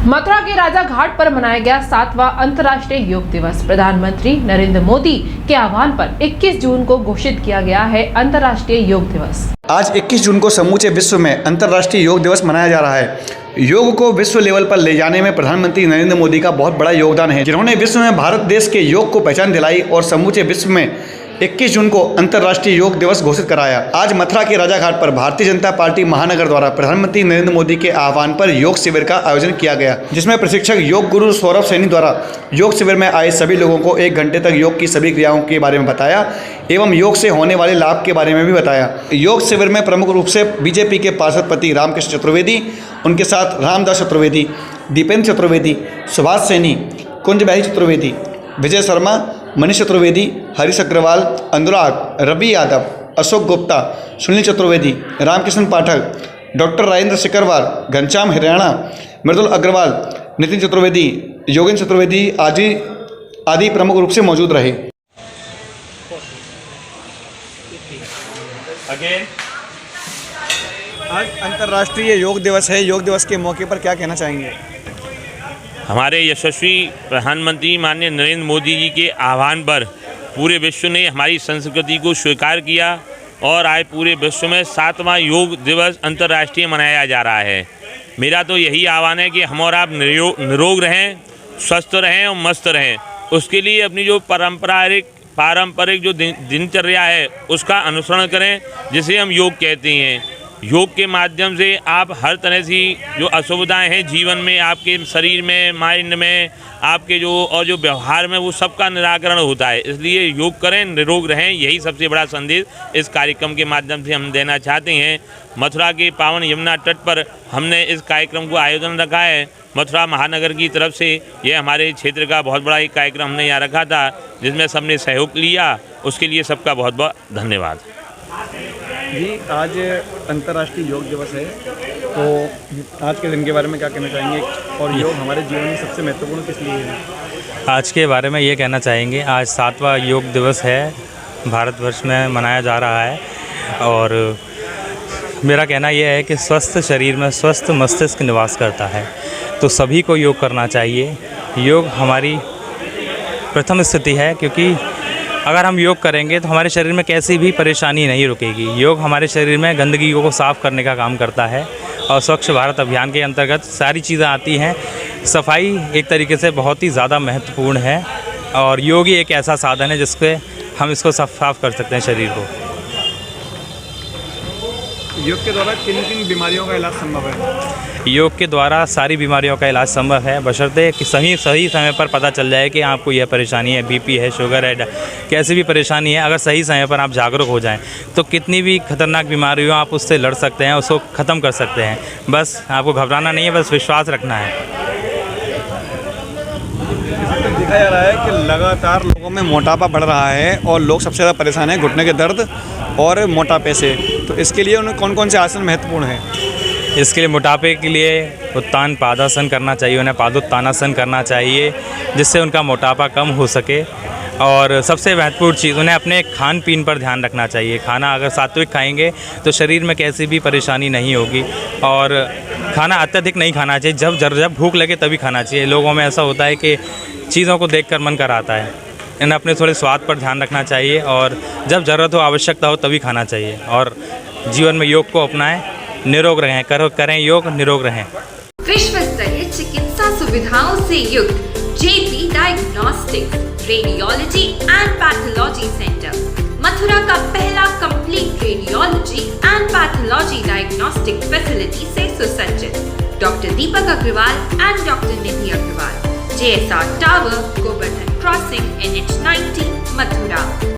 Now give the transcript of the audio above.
मथुरा के राजा घाट पर मनाया गया 7वां अंतर्राष्ट्रीय योग दिवस। प्रधानमंत्री नरेंद्र मोदी के आह्वान पर 21 जून को घोषित किया गया है अंतर्राष्ट्रीय योग दिवस। आज 21 जून को समूचे विश्व में अंतर्राष्ट्रीय योग दिवस मनाया जा रहा है। योग को विश्व लेवल पर ले जाने में प्रधानमंत्री नरेंद्र मोदी का बहुत बड़ा योगदान है, जिन्होंने विश्व में भारत देश के योग को पहचान दिलाई और समूचे विश्व में 21 जून को अंतर्राष्ट्रीय योग दिवस घोषित कराया। आज मथुरा के राजा घाट पर भारतीय जनता पार्टी महानगर द्वारा प्रधानमंत्री नरेंद्र मोदी के आह्वान पर योग शिविर का आयोजन किया गया, जिसमें प्रशिक्षक योग गुरु सौरभ सैनी द्वारा योग शिविर में आए सभी लोगों को 1 घंटे तक योग की सभी क्रियाओं के बारे में बताया एवं योग से होने वाले लाभ के बारे में भी बताया। योग शिविर में प्रमुख रूप से बीजेपी के पार्षद पति रामकृष्ण चतुर्वेदी, उनके साथ रामदास चतुर्वेदी, दीपेंद्र चतुर्वेदी, सुभाष सैनी, कुंज बिहारी चतुर्वेदी, विजय शर्मा, मनीष चतुर्वेदी, हरीश अग्रवाल, अनुराग, रवि यादव, अशोक गुप्ता, सुनील चतुर्वेदी, रामकृष्ण पाठक, डॉक्टर राजेंद्र सिकरवार, घनश्याम हरियाणा, मृदुल अग्रवाल, नितिन चतुर्वेदी, योगेंद्र चतुर्वेदी आदि प्रमुख रूप से मौजूद रहे। आज अंतर्राष्ट्रीय योग दिवस है। योग दिवस के मौके पर क्या कहना चाहेंगे? हमारे यशस्वी प्रधानमंत्री माननीय नरेंद्र मोदी जी के आह्वान पर पूरे विश्व ने हमारी संस्कृति को स्वीकार किया और आज पूरे विश्व में 7वां योग दिवस अंतर्राष्ट्रीय मनाया जा रहा है। मेरा तो यही आह्वान है कि हम और आप निरोग रहें, स्वस्थ रहें और मस्त रहें। उसके लिए अपनी जो पारंपरिक जो दिनचर्या है उसका अनुसरण करें, जिसे हम योग कहते हैं। योग के माध्यम से आप हर तरह से जो असुविधाएं हैं जीवन में, आपके शरीर में, माइंड में, आपके जो व्यवहार में, वो सबका निराकरण होता है। इसलिए योग करें, निरोग रहें, यही सबसे बड़ा संदेश इस कार्यक्रम के माध्यम से हम देना चाहते हैं। मथुरा के पावन यमुना तट पर हमने इस कार्यक्रम को आयोजन रखा है। मथुरा महानगर की तरफ से यह हमारे क्षेत्र का बहुत बड़ा एक कार्यक्रम हमने यहाँ रखा था, जिसमें सबने सहयोग लिया। उसके लिए सबका बहुत बहुत धन्यवाद जी। आज अंतर्राष्ट्रीय योग दिवस है, तो आज के दिन के बारे में क्या कहना चाहेंगे और योग हमारे जीवन में सबसे महत्वपूर्ण किस लिए है? आज के बारे में ये कहना चाहेंगे, आज 7वां योग दिवस है, भारतवर्ष में मनाया जा रहा है और मेरा कहना यह है कि स्वस्थ शरीर में स्वस्थ मस्तिष्क निवास करता है, तो सभी को योग करना चाहिए। योग हमारी प्रथम स्थिति है, क्योंकि अगर हम योग करेंगे तो हमारे शरीर में कैसी भी परेशानी नहीं रुकेगी। योग हमारे शरीर में गंदगी को साफ़ करने का काम करता है और स्वच्छ भारत अभियान के अंतर्गत सारी चीज़ें आती हैं। सफाई एक तरीके से बहुत ही ज़्यादा महत्वपूर्ण है और योग ही एक ऐसा साधन है जिससे हम इसको साफ कर सकते हैं शरीर को। योग के द्वारा किन किन बीमारियों का इलाज संभव है? योग के द्वारा सारी बीमारियों का इलाज संभव है, बशर्ते कि सही समय पर पता चल जाए कि आपको यह परेशानी है, बीपी है, शुगर है, कैसी भी परेशानी है। अगर सही समय पर आप जागरूक हो जाएं तो कितनी भी खतरनाक बीमारी हो आप उससे लड़ सकते हैं, उसको ख़त्म कर सकते हैं। बस आपको घबराना नहीं है, बस विश्वास रखना है। देखा जा रहा है कि लगातार लोगों में मोटापा बढ़ रहा है और लोग सबसे ज़्यादा परेशान हैं घुटने के दर्द और मोटापे से, तो इसके लिए उन्हें कौन कौन से आसन महत्वपूर्ण हैं? इसके लिए मोटापे के लिए उत्तान पादासन करना चाहिए, उन्हें पादोत्तानासन करना चाहिए, जिससे उनका मोटापा कम हो सके। और सबसे महत्वपूर्ण चीज़, उन्हें अपने खान पीन पर ध्यान रखना चाहिए। खाना अगर सात्विक खाएंगे तो शरीर में कैसी भी परेशानी नहीं होगी और खाना अत्यधिक नहीं खाना चाहिए। जब भूख लगे तभी खाना चाहिए। लोगों में ऐसा होता है कि चीज़ों को देखकर मन कर आता है। इन्हें अपने थोड़े स्वाद पर ध्यान रखना चाहिए और जब ज़रूरत हो, आवश्यकता हो तभी खाना चाहिए और जीवन में योग को अपनाएं, निरोग रहें, करें योग, निरोग रहें। विश्व स्तरीय चिकित्सा सुविधाओं से युक्त JP diagnostics, radiology and pathology center, Mathura का पहला complete radiology and pathology diagnostic facility से सुसज्जित। Doctor Deepak Agarwal and doctor Nidhi Agarwal, JSR tower, Govardhan crossing, NH 90, Mathura.